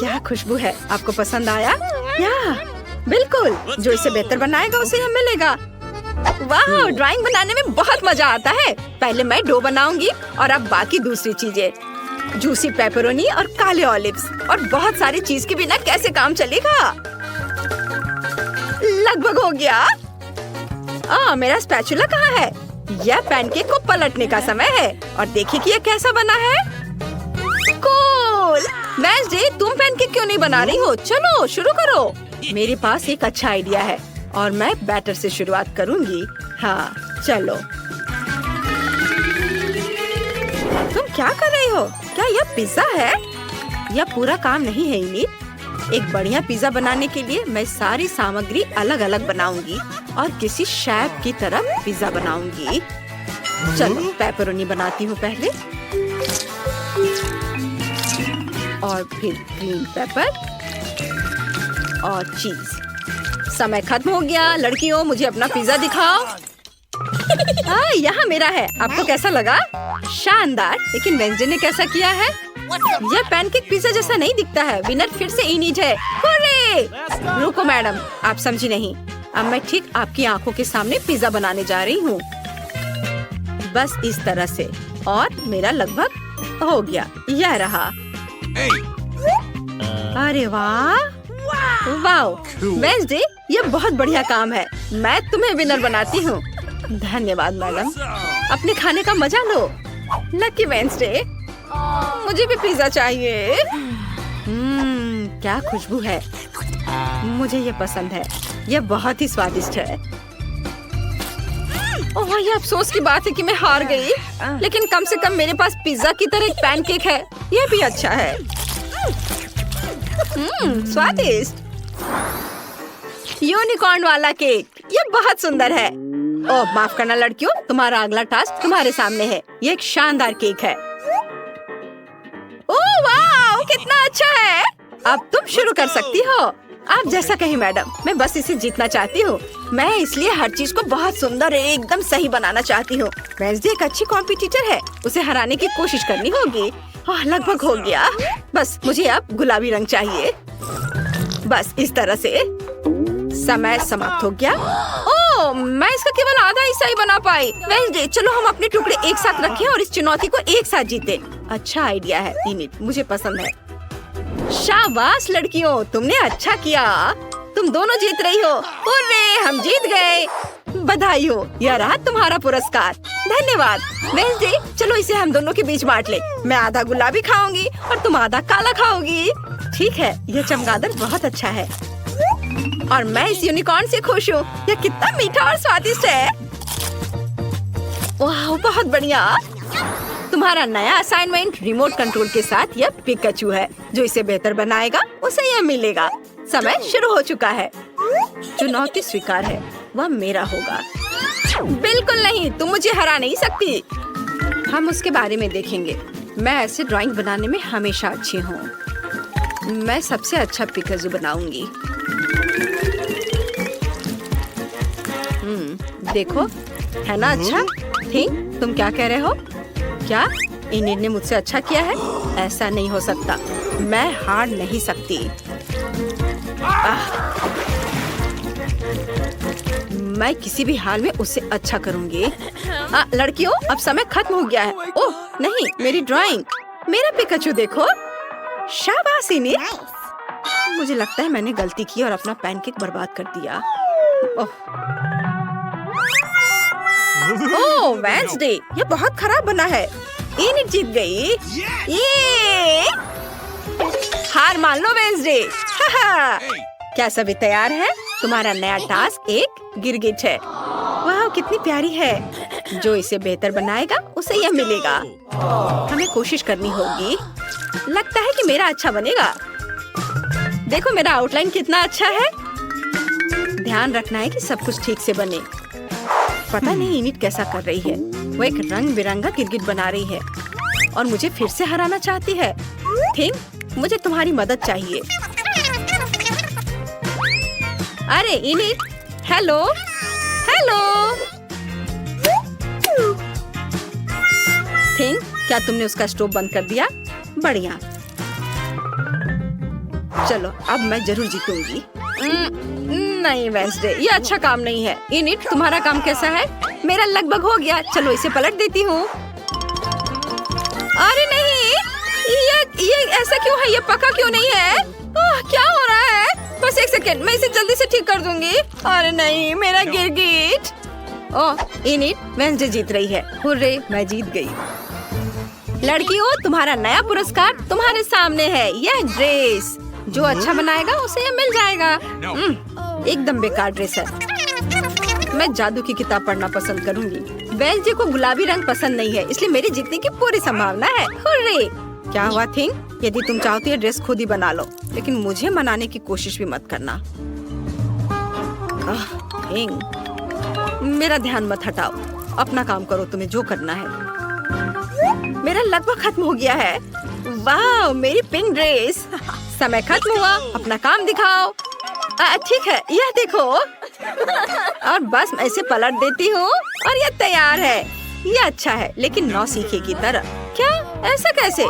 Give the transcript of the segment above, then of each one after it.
क्या खुशबू है, आपको पसंद आया? या बिल्कुल, जो इसे बेहतर बनाएगा उसे यह मिलेगा। वाह, ड्राइंग बनाने में बहुत मजा आता है। पहले मैं डो बनाऊंगी और अब बाकी दूसरी चीजें। जूसी पेपरोनी और काले ऑलिव्स और बहुत सारी चीज के बिना कैसे काम चलेगा? लगभग हो गया। मेरा स्पैचुला कहाँ है? यह पैनकेक को पलटने का समय है और देखिए कि यह कैसा बना है। कूल! वेडनेसडे, तुम पैनकेक क्यों नहीं बना रही हो? चलो शुरू करो। मेरे पास एक अच्छा आइडिया है और मैं बैटर से शुरुआत करूंगी। हाँ, चलो। तुम क्या कर रही हो? क्या यह पिज्जा है? यह पूरा काम नहीं है इनिट। एक बढ़िया पिज्जा बनाने के लिए मैं सारी सामग्री अलग अलग बनाऊंगी और किसी शेफ की तरह पिज्जा बनाऊंगी। चलो पेपरोनी बनाती हूँ पहले और फिर ग्रीन पेपर और चीज। समय खत्म हो गया। लड़कियों, मुझे अपना पिज्जा दिखाओ। यहाँ मेरा है। आपको कैसा लगा? शानदार। लेकिन वेडनेसडे ने कैसा किया है? यह पैनकेक पिज्जा जैसा नहीं दिखता है। विनर फिर से इनिट है। हुर्रे! रुको मैडम, आप समझी नहीं। अब मैं ठीक आपकी आंखों के सामने पिज्जा बनाने जा रही हूँ, बस इस तरह से। और मेरा लगभग हो गया। यह रहा। अरे वाह, वाह वेडनेसडे, यह बहुत बढ़िया काम है। मैं तुम्हें विनर बनाती हूँ। धन्यवाद मैडम। अपने खाने का मजा लो। लकी वेडनेसडे, मुझे भी पिज्जा चाहिए। क्या खुशबू है। मुझे ये पसंद है। यह बहुत ही स्वादिष्ट है। ओह, ये अफसोस की बात है कि मैं हार गई। लेकिन कम से कम मेरे पास पिज्जा की तरह एक पैनकेक है। यह भी अच्छा है। स्वादिष्ट। यूनिकॉर्न वाला केक, यह बहुत सुंदर है। ओह, माफ करना लड़कियों, तुम्हारा अगला टास्क तुम्हारे सामने है। ये एक शानदार केक है। ओह वाह, कितना अच्छा है। अब तुम शुरू कर सकती हो। आप जैसा कहीं मैडम, मैं बस इसे जीतना चाहती हूँ। मैं इसलिए हर चीज को बहुत सुंदर एकदम सही बनाना चाहती हूँ। वेडनेसडे एक अच्छी कॉम्पिटिटर है, उसे हराने की कोशिश करनी होगी। लगभग हो गया। बस मुझे अब गुलाबी रंग चाहिए। बस इस तरह से। समय समाप्त हो गया। ओह, मैं इसका केवल आधा हिस्सा ही बना पाई। वेडनेसडे, चलो हम अपने टुकड़े एक साथ रखें और इस चुनौती को एक साथ जीते। अच्छा आइडिया है इनिट, मुझे पसंद है। शाबाश लड़कियों, तुमने अच्छा किया। तुम दोनों जीत रही हो। हुर्रे, हम जीत गए। बधाई हो, यह रहा तुम्हारा पुरस्कार। धन्यवाद। वेडनेसडे, चलो इसे हम दोनों के बीच बांट ले। मैं आधा गुलाबी खाऊंगी और तुम आधा काला खाओगी। ठीक है, यह चमगादड़ बहुत अच्छा है और मैं इस यूनिकॉर्न से खुश हूँ। यह कितना मीठा और स्वादिष्ट है। वाह, बहुत बढ़िया। तुम्हारा नया असाइनमेंट रिमोट कंट्रोल के साथ यह पिकाचू है। जो इसे बेहतर बनाएगा उसे यह मिलेगा। समय शुरू हो चुका है। चुनौती स्वीकार है, वह मेरा होगा। बिल्कुल नहीं, तुम मुझे हरा नहीं सकती। हम उसके बारे में देखेंगे। मैं ऐसे ड्राइंग बनाने में हमेशा अच्छी हूँ। मैं सबसे अच्छा पिकाचू बनाऊंगी। देखो, है ना अच्छा? थिंक, तुम क्या कह रहे हो? क्या इनिट ने मुझसे अच्छा किया है? ऐसा नहीं हो सकता। मैं हार नहीं सकती। मैं किसी भी हाल में उससे अच्छा करूंगी। लड़कियों, अब समय खत्म हो गया है। ओह नहीं, मेरी ड्राइंग, मेरा पिकाचू देखो। शाबाश इनिट। मुझे लगता है मैंने गलती की और अपना पैनकेक बर्बाद कर दिया। ओह वेडनेसडे, ये बहुत खराब बना है। इनिट जीत गई। ये हार मान लो वेडनेसडे। क्या सभी तैयार है? तुम्हारा नया टास्क एक गिरगिट है। वाह, कितनी प्यारी है। जो इसे बेहतर बनाएगा उसे यह मिलेगा। हमें कोशिश करनी होगी। लगता है कि मेरा अच्छा बनेगा। देखो मेरा आउटलाइन कितना अच्छा है। ध्यान रखना है कि सब कुछ ठीक से बने। पता नहीं इनिट कैसा कर रही है। वो एक रंग बिरंगा गिरगिट बना रही है और मुझे फिर से हराना चाहती है। थिंक, मुझे तुम्हारी मदद चाहिए। अरे इनिट, हेलो हेलो। थिंक, क्या तुमने उसका स्टोव बंद कर दिया? बढ़िया। चलो अब मैं जरूर जीतूंगी। नहीं वेंसडे, ये अच्छा काम नहीं है। इनिट, तुम्हारा काम कैसा है? मेरा लगभग हो गया, चलो इसे पलट देती हूँ। अरे नहीं, ये ऐसा क्यों है? ये पका क्यों नहीं है? क्या हो रहा है? बस एक सेकेंड, मैं इसे जल्दी से ठीक कर दूंगी। अरे नहीं, मेरा गिरगिट। ओह इनिट, वेंसडे जीत रही है। हुर्रे, मैं जीत गई। लड़कियों, तुम्हारा नया पुरस्कार तुम्हारे सामने है। यह ड्रेस, जो अच्छा बनाएगा उसे ये मिल जाएगा। एकदम बेकार ड्रेस है। मैं जादू की किताब पढ़ना पसंद करूंगी। वेंसडे को गुलाबी रंग पसंद नहीं है, इसलिए मेरी जीतने की पूरी संभावना है। हुर्रे! क्या हुआ थिंग? यदि तुम चाहती है ड्रेस खुद ही बना लो, लेकिन मुझे मनाने की कोशिश भी मत करना। थिंग, मेरा ध्यान मत हटाओ, अपना काम करो, तुम्हें जो करना है। मेरा लगभग खत्म हो गया है। वाह, मेरी पिंक ड्रेस। समय खत्म हुआ, अपना काम दिखाओ। ठीक है, यह देखो। और बस मैं इसे पलट देती हूँ और यह तैयार है। यह अच्छा है, लेकिन नौसीखे की तरह। क्या? ऐसा कैसे?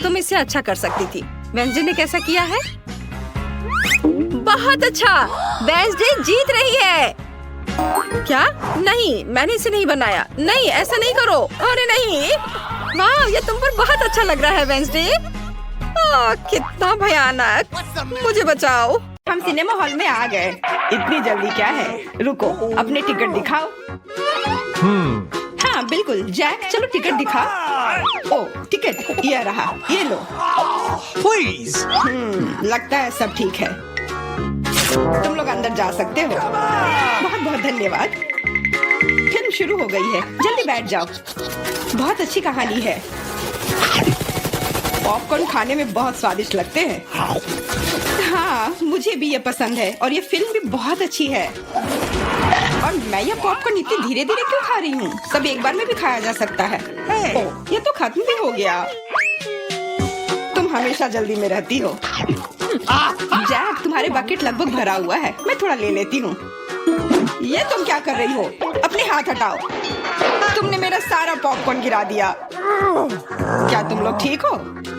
तुम इससे अच्छा कर सकती थी। वेंसडे ने कैसा किया है? बहुत अच्छा, वेंसडे जीत रही है। क्या? नहीं, मैंने इसे नहीं बनाया। नहीं, ऐसा नहीं करो। अरे नहीं, वाह, ये तुम पर बहुत अच्छा लग रहा है वेंसडे। कितना भयानक। मुझे बचाओ। हम सिनेमा हॉल में आ गए। इतनी जल्दी क्या है? रुको, अपने टिकट दिखाओ। हाँ बिल्कुल, जैक, चलो टिकट दिखाओ। ओ टिकट, ये रहा, ये लो। Please. लगता है सब ठीक है। तुम लोग अंदर जा सकते हो। बहुत बहुत धन्यवाद। फिल्म शुरू हो गई है, जल्दी बैठ जाओ। बहुत अच्छी कहानी है। पॉपकॉर्न खाने में बहुत स्वादिष्ट लगते हैं। हाँ, मुझे भी ये पसंद है और ये फिल्म भी बहुत अच्छी है। और मैं ये पॉपकॉर्न इतनी धीरे धीरे क्यों खा रही हूँ? सब एक बार में भी खाया जा सकता है। ओह, ये तो खत्म भी हो गया। तुम हमेशा जल्दी में रहती हो। जैक, तुम्हारे बकेट लगभग भरा हुआ है, मैं थोड़ा ले लेती हूँ। ये तुम क्या कर रही हो? अपने हाथ हटाओ। तुमने मेरा सारा पॉपकॉर्न गिरा दिया। क्या तुम लोग ठीक हो?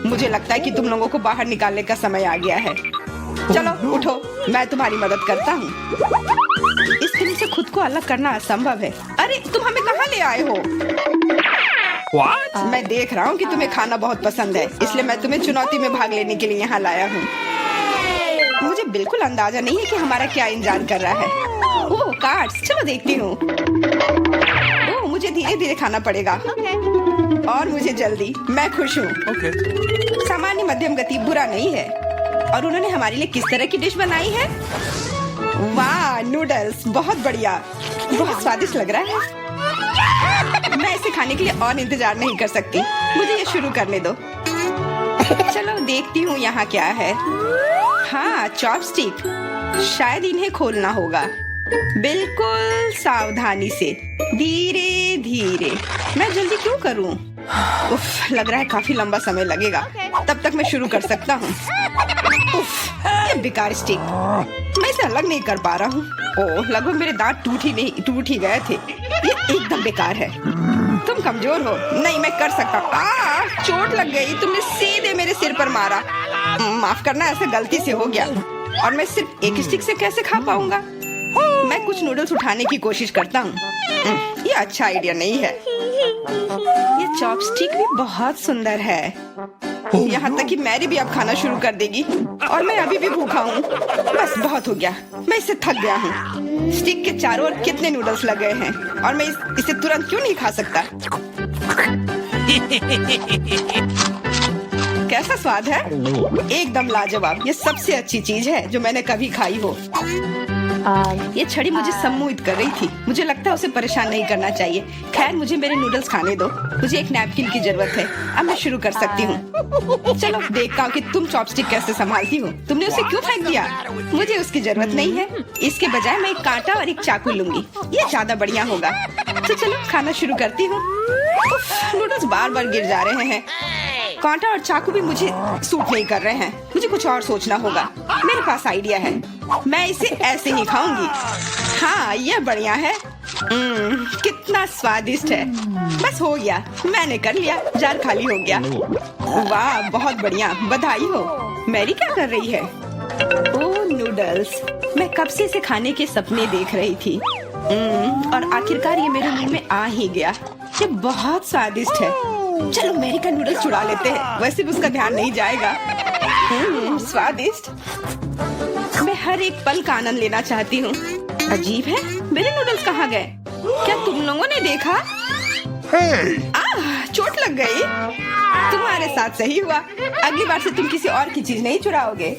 मुझे लगता है कि तुम लोगों को बाहर निकालने का समय आ गया है। चलो उठो, मैं तुम्हारी मदद करता हूँ। इस फिल्म से खुद को अलग करना असंभव है। अरे तुम हमें कहाँ ले आए हो? What? मैं देख रहा हूँ कि तुम्हें खाना बहुत पसंद है, इसलिए मैं तुम्हें चुनौती में भाग लेने के लिए यहाँ लाया हूँ। मुझे बिल्कुल अंदाजा नहीं है कि हमारा क्या इंतजार कर रहा है। ओह कार्ड्स, चलो देखती हूँ। ओह, मुझे धीरे धीरे खाना पड़ेगा। और मुझे जल्दी। मैं खुश हूँ। Okay. सामान्य मध्यम गति बुरा नहीं है। और उन्होंने हमारे लिए किस तरह की डिश बनाई है? वाह, नूडल्स, बहुत बढ़िया, बहुत स्वादिष्ट लग रहा है। मैं इसे खाने के लिए और इंतजार नहीं कर सकती। मुझे ये शुरू करने दो। चलो देखती हूँ यहाँ क्या है। हाँ, चॉपस्टिक। शायद इन्हें खोलना होगा। बिल्कुल सावधानी से, धीरे धीरे। मैं जल्दी क्यों करूँ? उफ, लग रहा है काफी लंबा समय लगेगा। तब तक मैं शुरू कर सकता हूँ। उफ, ये बेकार स्टिक, मैं इसे अलग नहीं कर पा रहा हूँ। ओह, लगभग मेरे दांत टूट ही गए थे। ये एकदम बेकार है। तुम कमजोर हो। नहीं, मैं कर सकता। चोट लग गई, तुमने सीधे मेरे सिर पर मारा। माफ करना, ऐसे गलती से हो गया। और मैं सिर्फ एक स्टिक से कैसे खा पाऊंगा? मैं कुछ नूडल्स उठाने की कोशिश करता हूँ। ये अच्छा आइडिया नहीं है। ये चॉपस्टिक भी बहुत सुंदर है। यहाँ तक कि मैरी भी अब खाना शुरू कर देगी और मैं अभी भी भूखा हूँ। बस बहुत हो गया, मैं इससे थक गया हूँ। स्टिक के चारों ओर कितने नूडल्स लगे हैं और मैं इसे तुरंत क्यों नहीं खा सकता? कैसा स्वाद है? एकदम लाजवाब। ये सबसे अच्छी चीज है जो मैंने कभी खाई हो। ये छड़ी मुझे सम्मोहित कर रही थी। मुझे लगता है उसे परेशान नहीं करना चाहिए। खैर, मुझे मेरे नूडल्स खाने दो। मुझे एक नैपकिन की जरूरत है। अब मैं शुरू कर सकती हूँ। चलो देखता हूँ कि तुम चॉपस्टिक कैसे संभालती हो। तुमने उसे क्यों फेंक दिया? मुझे उसकी जरूरत नहीं है। इसके बजाय मैं एक कांटा और एक चाकू लूंगी। ये ज्यादा बढ़िया होगा। तो चलो खाना शुरू करती हूँ। नूडल्स बार बार गिर जा रहे हैं। कांटा और चाकू भी मुझे सूट नहीं कर रहे हैं। मुझे कुछ और सोचना होगा। मेरे पास आइडिया है। मैं इसे ऐसे ही खाऊंगी। हाँ, ये बढ़िया है। कितना स्वादिष्ट है। बस हो गया, मैंने कर लिया। जार खाली हो गया। वाह, बहुत बढ़िया, बधाई हो। मैरी क्या कर रही है? ओह नूडल्स, मैं कब से इसे खाने के सपने देख रही थी। और आखिरकार ये मेरे मुंह में आ ही गया। ये बहुत स्वादिष्ट है। चलो मैरी का नूडल्स चुरा लेते हैं, वैसे भी उसका ध्यान नहीं जाएगा। स्वादिष्ट। मैं हर एक पल का आनंद लेना चाहती हूँ। अजीब है, मेरे नूडल्स कहाँ गए? क्या तुम लोगों ने देखा? चोट लग गई। तुम्हारे साथ सही हुआ। अगली बार से तुम किसी और की चीज नहीं चुराओगे।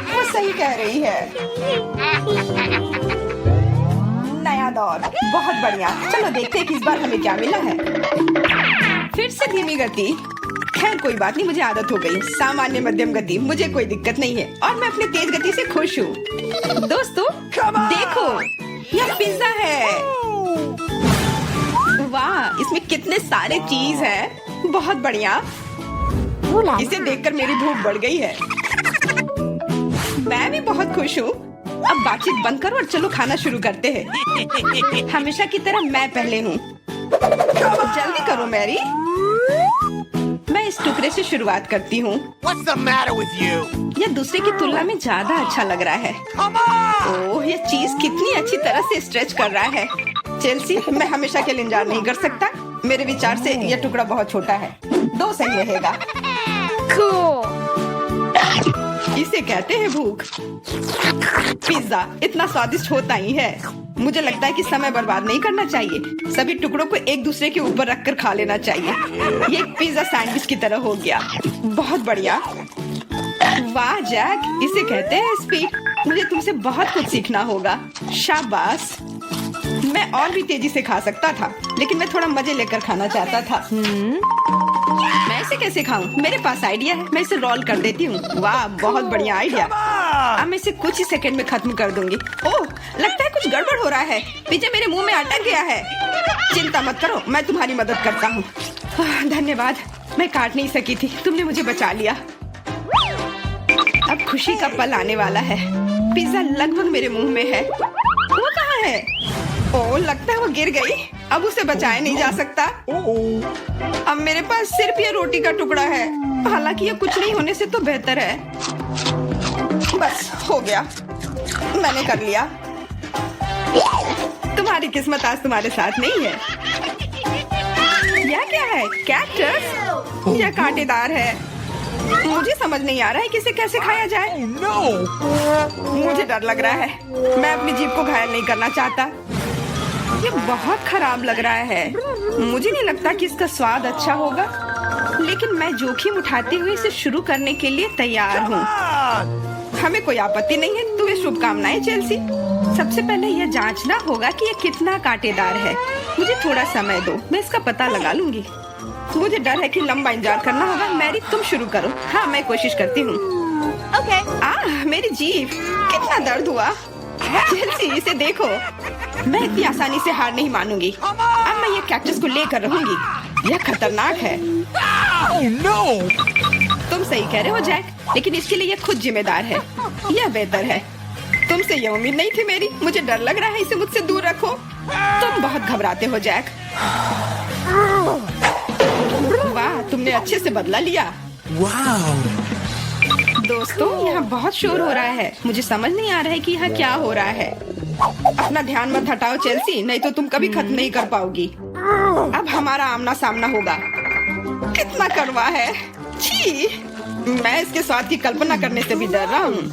वो सही कह रही है। नया दौर, बहुत बढ़िया। चलो देखते हैं कि इस बार हमें क्या मिला है। फिर से धीमी गति। खैर कोई बात नहीं, मुझे आदत हो गई। सामान्य मध्यम गति, मुझे कोई दिक्कत नहीं है और मैं अपनी तेज गति से खुश हूँ। दोस्तों देखो, यह पिज्जा है। वाह, इसमें कितने सारे चीज हैं। बहुत बढ़िया। इसे देखकर मेरी भूख बढ़ गई है। मैं भी बहुत खुश हूँ। अब बातचीत बंद करो और चलो खाना शुरू करते हैं। हमेशा की तरह मैं पहले हूँ। जल्दी करो मैरी। मैं इस टुकड़े से शुरुआत करती हूँ। What's the matter with you? यह दूसरे की तुलना में ज्यादा अच्छा लग रहा है। Come on! ओह, यह चीज कितनी अच्छी तरह से स्ट्रेच कर रहा है। चेल्सी, मैं हमेशा के लिए इंतजार नहीं कर सकता। मेरे विचार से यह टुकड़ा बहुत छोटा है। 2 सही रहेगा। इसे कहते हैं भूख। पिज्जा इतना स्वादिष्ट होता ही है। मुझे लगता है कि समय बर्बाद नहीं करना चाहिए। सभी टुकड़ों को एक दूसरे के ऊपर रखकर खा लेना चाहिए। ये एक पिज्जा सैंडविच की तरह हो गया। बहुत बढ़िया। वाह जैक, इसे कहते हैं स्पीड। मुझे तुमसे बहुत कुछ सीखना होगा। शाबाश। मैं और भी तेजी से खा सकता था, लेकिन मैं थोड़ा मजे लेकर खाना चाहता था। मैं इसे कैसे खाऊं? मेरे पास आइडिया है। मैं इसे रोल कर देती हूँ। वाह, बहुत बढ़िया आइडिया। अब मैं इसे कुछ ही सेकंड में खत्म कर दूंगी। ओह, लगता है कुछ गड़बड़ हो रहा है। पिज्जा मेरे मुंह में अटक गया है। चिंता मत करो, मैं तुम्हारी मदद करता हूँ। धन्यवाद। मैं काट नहीं सकी थी, तुमने मुझे बचा लिया। अब खुशी का पल आने वाला है। पिज्जा लगभग मेरे मुंह में है। वो कहाँ है? ओह, लगता है वो गिर गई। अब उसे बचाया नहीं जा सकता। अब मेरे पास सिर्फ ये रोटी का टुकड़ा है। हालांकि ये कुछ नहीं होने से तो बेहतर है। बस हो गया, मैंने कर लिया। तुम्हारी किस्मत आज तुम्हारे साथ नहीं है। यह क्या है? कैक्टस? यह कांटेदार है। मुझे समझ नहीं आ रहा है कि इसे कैसे खाया जाए। मुझे डर लग रहा है। मैं अपनी जीभ को घायल नहीं करना चाहता। ये बहुत खराब लग रहा है। मुझे नहीं लगता कि इसका स्वाद अच्छा होगा, लेकिन मैं जोखिम उठाते हुए इसे शुरू करने के लिए तैयार हूँ। हमें कोई आपत्ति नहीं है। तुम्हें शुभकामनाएं चेल्सी। सबसे पहले यह जांचना होगा कि यह कितना कांटेदार है। मुझे थोड़ा समय दो, मैं इसका पता लगा लूंगी। मुझे डर है कि लंबा इंतजार करना होगा। मैरी, तुम शुरू करो। हाँ, मैं कोशिश करती हूँ। ओके। मेरी जीभ, कितना दर्द हुआ। चेल्सी, इसे देखो। मैं इतनी आसानी से हार नहीं मानूंगी। अब मैं ये कैक्टस को लेकर रहूंगी। यह खतरनाक है। तुम सही कह रहे हो जैक, लेकिन इसके लिए यह खुद जिम्मेदार है। यह बेहतर है। तुमसे यह उम्मीद नहीं थी मेरी। मुझे डर लग रहा है। इसे मुझसे दूर रखो। तुम बहुत घबराते हो जैक। वाह, तुमने अच्छे से बदला लिया। दोस्तों, यहाँ बहुत शोर हो रहा है। मुझे समझ नहीं आ रहा है कि यहाँ क्या हो रहा है। अपना ध्यान मत हटाओ चेल्सी, नहीं तो तुम कभी खत्म नहीं कर पाओगी। अब हमारा आमना सामना होगा। कितना कड़वा है। छी, मैं इसके स्वाद की कल्पना करने से भी डर रहा हूँ।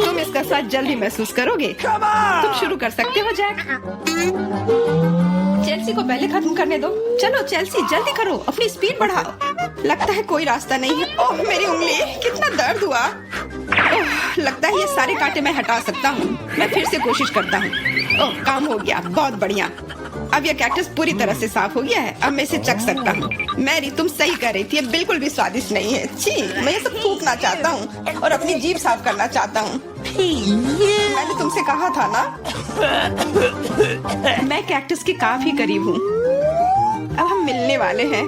तुम इसका स्वाद जल्दी महसूस करोगे। तुम शुरू कर सकते हो जैक। चेल्सी को पहले खत्म करने दो। चलो चेल्सी, जल्दी करो, अपनी स्पीड बढ़ाओ। लगता है कोई रास्ता नहीं है। ओह, मेरी उंगली, कितना दर्द हुआ। ओह, लगता है ये सारे कांटे मैं हटा सकता हूँ। मैं फिर से कोशिश करता हूँ। ओह, काम हो गया। बहुत बढ़िया। अब यह कैक्टस पूरी तरह से साफ हो गया है। अब मैं इसे चख सकता हूँ। मैरी, तुम सही कर रही थी। ये बिल्कुल भी स्वादिष्ट नहीं है। छी, मैं ये सब थूकना चाहता हूँ और अपनी जीभ साफ करना चाहता हूँ। मैंने तुमसे कहा था ना। मैं कैक्टस के काफी करीब हूँ। अब हम मिलने वाले हैं।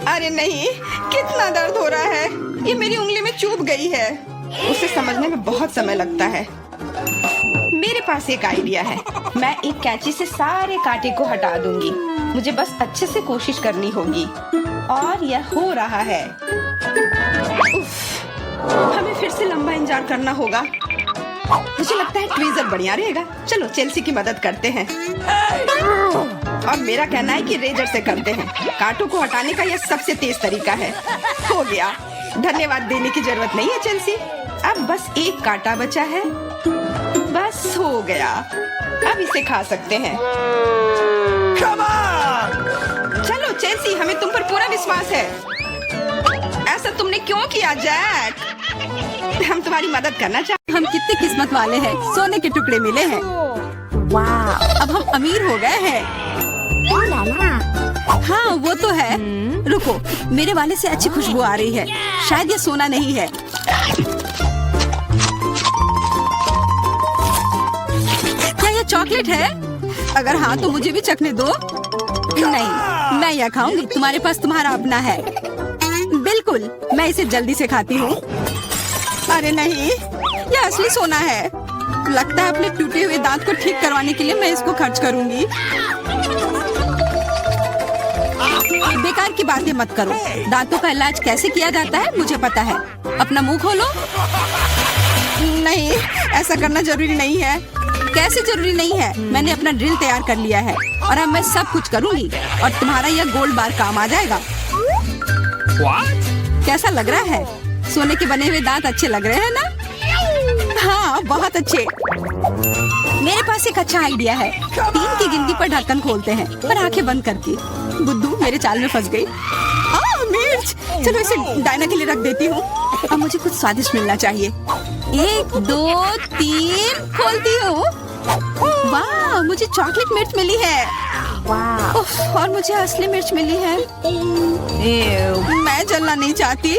अरे नहीं, कितना दर्द हो रहा है। ये मेरी उंगली में चुभ गई है। उसे समझने में बहुत समय लगता है। मेरे पास एक आइडिया है। मैं एक कैंची से सारे कांटे को हटा दूंगी। मुझे बस अच्छे से कोशिश करनी होगी। और यह हो रहा है। उफ, हमें फिर से लंबा इंतजार करना होगा। मुझे लगता है ट्वीजर बढ़िया रहेगा। चलो चेल्सी की मदद करते हैं। और मेरा कहना है कि रेजर से करते हैं। कांटों को हटाने का यह सबसे तेज तरीका है। हो गया। धन्यवाद देने की जरूरत नहीं है चेल्सी। अब बस एक कांटा बचा है। बस हो गया। अब इसे खा सकते हैं। Come on! चलो चेल्सी, हमें तुम पर पूरा विश्वास है। ऐसा तुमने क्यों किया जैक? हम तुम्हारी मदद करना चाहते। हम कितने किस्मत वाले हैं, सोने के टुकड़े मिले हैं। वाह, अब हम अमीर हो गए हैं। हाँ वो तो है। रुको, मेरे वाले से अच्छी खुशबू आ रही है। शायद ये सोना नहीं है। क्या ये चॉकलेट है? अगर हाँ तो मुझे भी चखने दो। नहीं, मैं यह खाऊंगी। तुम्हारे पास तुम्हारा अपना है। बिल्कुल, मैं इसे जल्दी से खाती हूँ। अरे नहीं, यह असली सोना है। लगता है अपने टूटे हुए दांत को ठीक करवाने के लिए मैं इसको खर्च करूंगी। बेकार की बातें मत करो। दांतों का इलाज कैसे किया जाता है मुझे पता है। अपना मुंह खोलो। नहीं, ऐसा करना जरूरी नहीं है। कैसे जरूरी नहीं है? मैंने अपना ड्रिल तैयार कर लिया है और अब मैं सब कुछ करूंगी और तुम्हारा यह गोल्ड बार काम आ जाएगा। कैसा लग रहा है? सोने के बने हुए दांत अच्छे लग रहे हैं ना? हाँ, बहुत अच्छे। मेरे पास एक अच्छा आइडिया है। 3 की गिनती पर ढक्कन खोलते हैं, पर आंखें बंद करके। बुद्धू मेरे चाल में फंस गई। मिर्च। चलो इसे डायना के लिए रख देती हूँ। अब मुझे कुछ स्वादिष्ट मिलना चाहिए। 1 2 3 खोलती हूँ। वाह, मुझे चॉकलेट मिर्च मिली है। उफ, और मुझे असली मिर्च मिली है। मैं जलना नहीं चाहती,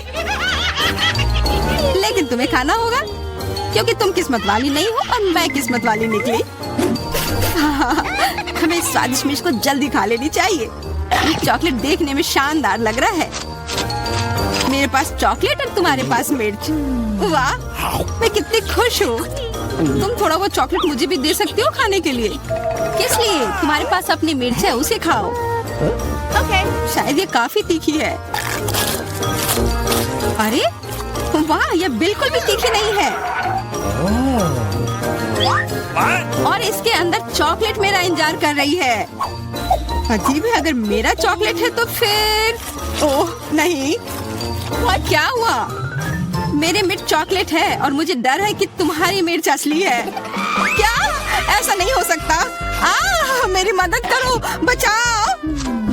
लेकिन तुम्हें खाना होगा क्योंकि तुम किस्मत वाली नहीं हो और मैं किस्मत वाली निकली। हमें इस स्वादिष्ट मिर्च को जल्दी खा लेनी चाहिए। ये चॉकलेट देखने में शानदार लग रहा है। मेरे पास चॉकलेट और तुम्हारे पास मिर्च। वाह, मैं कितनी खुश हूँ। तुम थोड़ा वो चॉकलेट मुझे भी दे सकती हो खाने के लिए। किस लिए? तुम्हारे पास अपनी मिर्च है, उसे खाओ। शायद ये काफी तीखी है। अरे वाह, ये बिल्कुल भी तीखी नहीं है। और इसके अंदर चॉकलेट मेरा इंतजार कर रही है। अजीब है, अगर मेरा चॉकलेट है तो फिर ओह नहीं। और क्या हुआ? मेरे मिर्च चॉकलेट है और मुझे डर है कि तुम्हारी मिर्च असली है। क्या? ऐसा नहीं हो सकता। मेरी मदद करो, बचाओ।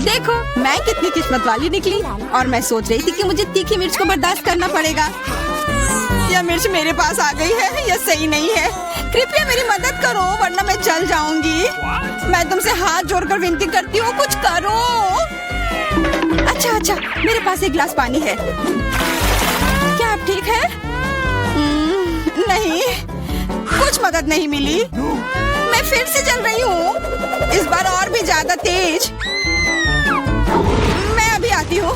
देखो मैं कितनी किस्मत वाली निकली और मैं सोच रही थी कि मुझे तीखी मिर्च को बर्दाश्त करना पड़ेगा। यह मिर्च मेरे पास आ गई है। यह सही नहीं है। कृपया मेरी मदद करो वरना मैं जल जाऊंगी। मैं तुमसे हाथ जोड़कर विनती करती हूँ, कुछ करो। अच्छा, मेरे पास एक गिलास पानी है। क्या आप ठीक है? नहीं, कुछ मदद नहीं मिली। मैं फिर से जल रही हूँ, इस बार और भी ज्यादा तेज। मैं अभी आती हूँ।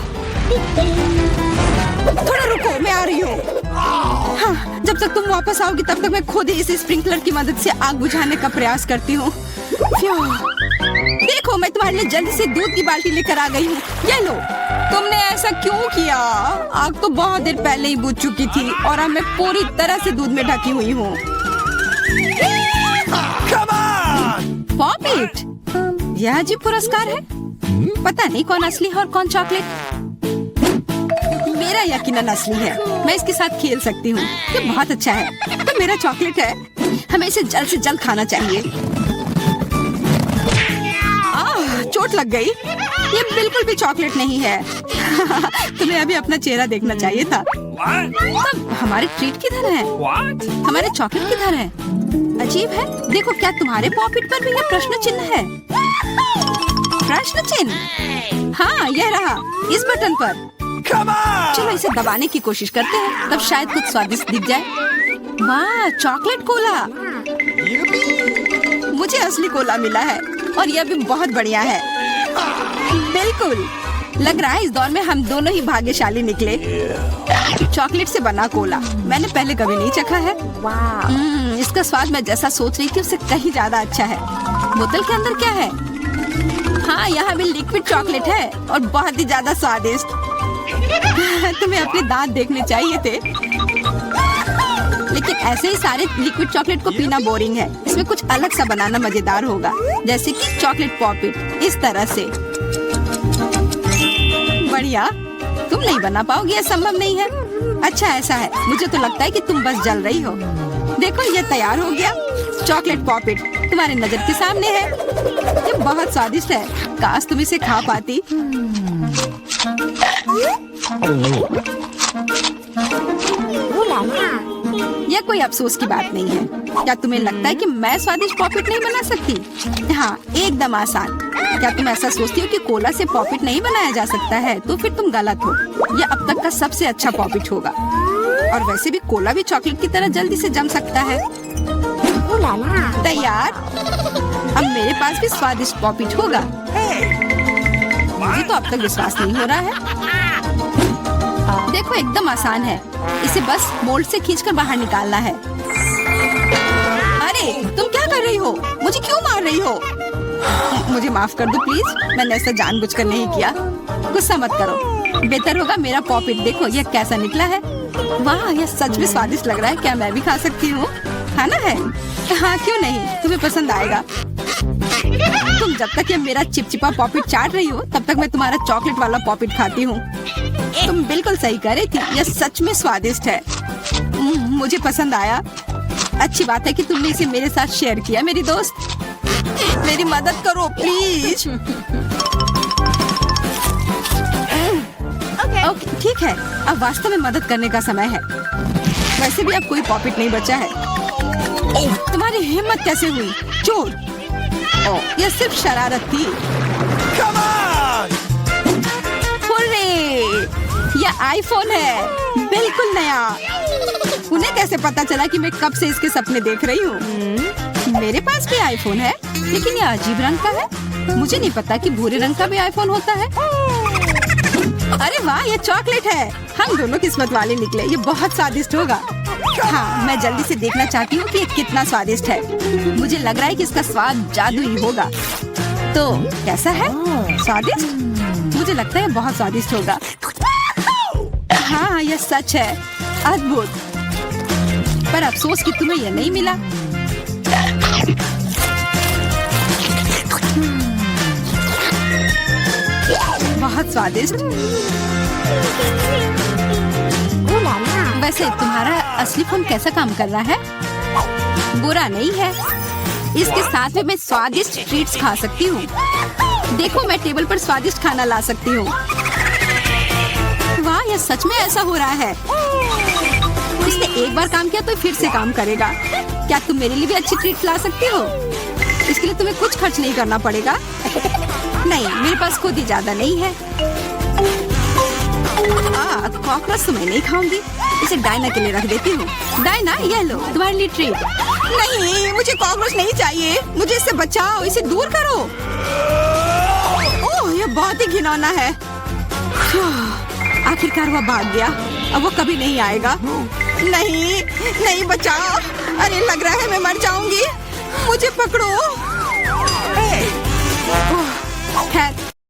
थोड़ा रुको, मैं आ रही हूँ। हाँ, जब तक तुम वापस आओगी तब तक मैं खुद ही इस स्प्रिंकलर की मदद से आग बुझाने का प्रयास करती हूँ। देखो, मैं तुम्हारे लिए जल्दी से दूध की बाल्टी लेकर आ गई हूँ। ये लो। तुमने ऐसा क्यों किया? आग तो बहुत देर पहले ही बुझ चुकी थी और अब मैं पूरी तरह से दूध में ढकी हुई हूँ। पॉप इट, यह अजीब पुरस्कार है। पता नहीं कौन असली है और कौन चॉकलेट। मेरा यकीनन असली है। मैं इसके साथ खेल सकती हूँ। ये बहुत अच्छा है। तो मेरा चॉकलेट है। हमें इसे जल्द से जल्द खाना चाहिए। चोट लग गई। ये बिल्कुल भी चॉकलेट नहीं है। तुम्हें अभी अपना चेहरा देखना चाहिए था। तब हमारे ट्रीट किधर है? हमारे चॉकलेट किधर है? अजीब है। देखो, क्या तुम्हारे पॉकेट पर भी यह प्रश्न चिन्ह है? प्रश्न चिन्ह? हाँ, यह रहा, इस बटन पर। चलो इसे दबाने की कोशिश करते हैं, तब शायद कुछ स्वादिष्ट दिख जाए। वाह, चॉकलेट कोला। मुझे असली कोला मिला है और यह भी बहुत बढ़िया है। बिल्कुल, लग रहा है इस दौर में हम दोनों ही भाग्यशाली निकले। चॉकलेट से बना कोला मैंने पहले कभी नहीं चखा है। इसका स्वाद मैं जैसा सोच रही थी उससे कहीं ज्यादा अच्छा है। बोतल के अंदर क्या है? हाँ, यहाँ भी लिक्विड चॉकलेट है और बहुत ही ज्यादा स्वादिष्ट। तुम्हें अपने दांत देखने चाहिए थे। लेकिन ऐसे ही सारे लिक्विड चॉकलेट को पीना बोरिंग है। इसमें कुछ अलग सा बनाना मजेदार होगा, जैसे कि चॉकलेट पॉपिट इस तरह से। बढ़िया, तुम नहीं बना पाओगी, ये संभव नहीं है। अच्छा ऐसा है, मुझे तो लगता है कि तुम बस जल रही हो। देखो ये तैयार हो गया, चॉकलेट पॉपिट तुम्हारे नजर के सामने है। ये बहुत स्वादिष्ट है, काश तुम इसे खा पाती। यह कोई अफसोस की बात नहीं है। क्या तुम्हें लगता है कि मैं स्वादिष्ट पॉपिट नहीं बना सकती? हाँ, एकदम आसान। क्या तुम ऐसा सोचती हो कि कोला से पॉपिट नहीं बनाया जा सकता है? तो फिर तुम गलत हो। यह अब तक का सबसे अच्छा पॉपिट होगा। और वैसे भी कोला भी चॉकलेट की तरह जल्दी से जम सकता है। तैयार? अब मेरे पास भी स्वादिष्ट पॉपिट होगा। मुझे तो अब तक विश्वास नहीं हो रहा है। देखो एकदम आसान है, इसे बस मोल्ड से खींचकर बाहर निकालना है। अरे तुम क्या कर रही हो? मुझे क्यों मार रही हो? मुझे माफ कर दो प्लीज, मैंने ऐसा जानबूझकर नहीं किया। गुस्सा मत करो, बेहतर होगा मेरा पॉपिट देखो यह कैसा निकला है। वाह, यह सच में स्वादिष्ट लग रहा है। क्या मैं भी खा सकती हूँ? खाना है? हाँ क्यों नहीं, तुम्हें पसंद आएगा। तुम जब तक ये मेरा चिपचिपा पॉपिट चाट रही हो तब तक मैं तुम्हारा चॉकलेट वाला पॉपिट खाती हूँ। तुम बिल्कुल सही कह रही थी, यह सच में स्वादिष्ट है। मुझे पसंद आया। अच्छी बात है कि तुमने इसे मेरे साथ शेयर किया। मेरी दोस्त, मेरी मदद करो प्लीज। ओके ठीक है, अब वास्तव में मदद करने का समय है। वैसे भी अब कोई पॉपिट नहीं बचा है। तुम्हारी हिम्मत कैसे हुई? चोर! यह सिर्फ शरारत थी। Come on! हुर्रे! यह आईफोन है, बिल्कुल नया। उन्हें कैसे पता चला कि मैं कब से इसके सपने देख रही हूँ? मेरे पास भी आईफोन है, लेकिन यह अजीब रंग का है। मुझे नहीं पता कि भूरे रंग का भी आईफोन होता है। अरे वाह, ये चॉकलेट है। हम दोनों किस्मत वाले निकले। ये बहुत स्वादिष्ट होगा। हाँ, मैं जल्दी से देखना चाहती हूँ कि ये कितना स्वादिष्ट है। मुझे लग रहा है कि इसका स्वाद जादुई होगा। तो कैसा है? स्वादिष्ट? मुझे लगता है बहुत स्वादिष्ट होगा। हाँ, यह सच है। अद्भुत। पर अफसोस कि तुम्हें यह नहीं मिला। बहुत स्वादिष्ट। वैसे तुम्हारा असली फोन कैसा काम कर रहा है? बुरा नहीं है। इसके साथ में मैं स्वादिष्ट ट्रीट्स खा सकती हूँ। देखो, मैं टेबल पर स्वादिष्ट खाना ला सकती हूँ। वाह, यह सच में ऐसा हो रहा है। इसने एक बार काम किया तो फिर से काम करेगा। क्या तुम मेरे लिए भी अच्छी ट्रीट ला सकती हो? इसके लिए तुम्हें कुछ खर्च नहीं करना पड़ेगा। नहीं, मेरे पास खुद ही ज्यादा नहीं है। कॉकरोच तो मैं नहीं खाऊंगी। इसे डायना के लिए रख देती हूँ। डायना, ये लो तुम्हारे लिए ट्रीट। नहीं, मुझे कॉकरोच नहीं चाहिए। मुझे इससे बचाओ, इसे दूर करो। ओह, ये बहुत ही घिनौना है। आखिरकार वह भाग गया। अब वो कभी नहीं आएगा। नहीं, नहीं बचाओ। अरे लग रहा है मैं मर जाऊंगी। मुझे पकड़ो। खैर,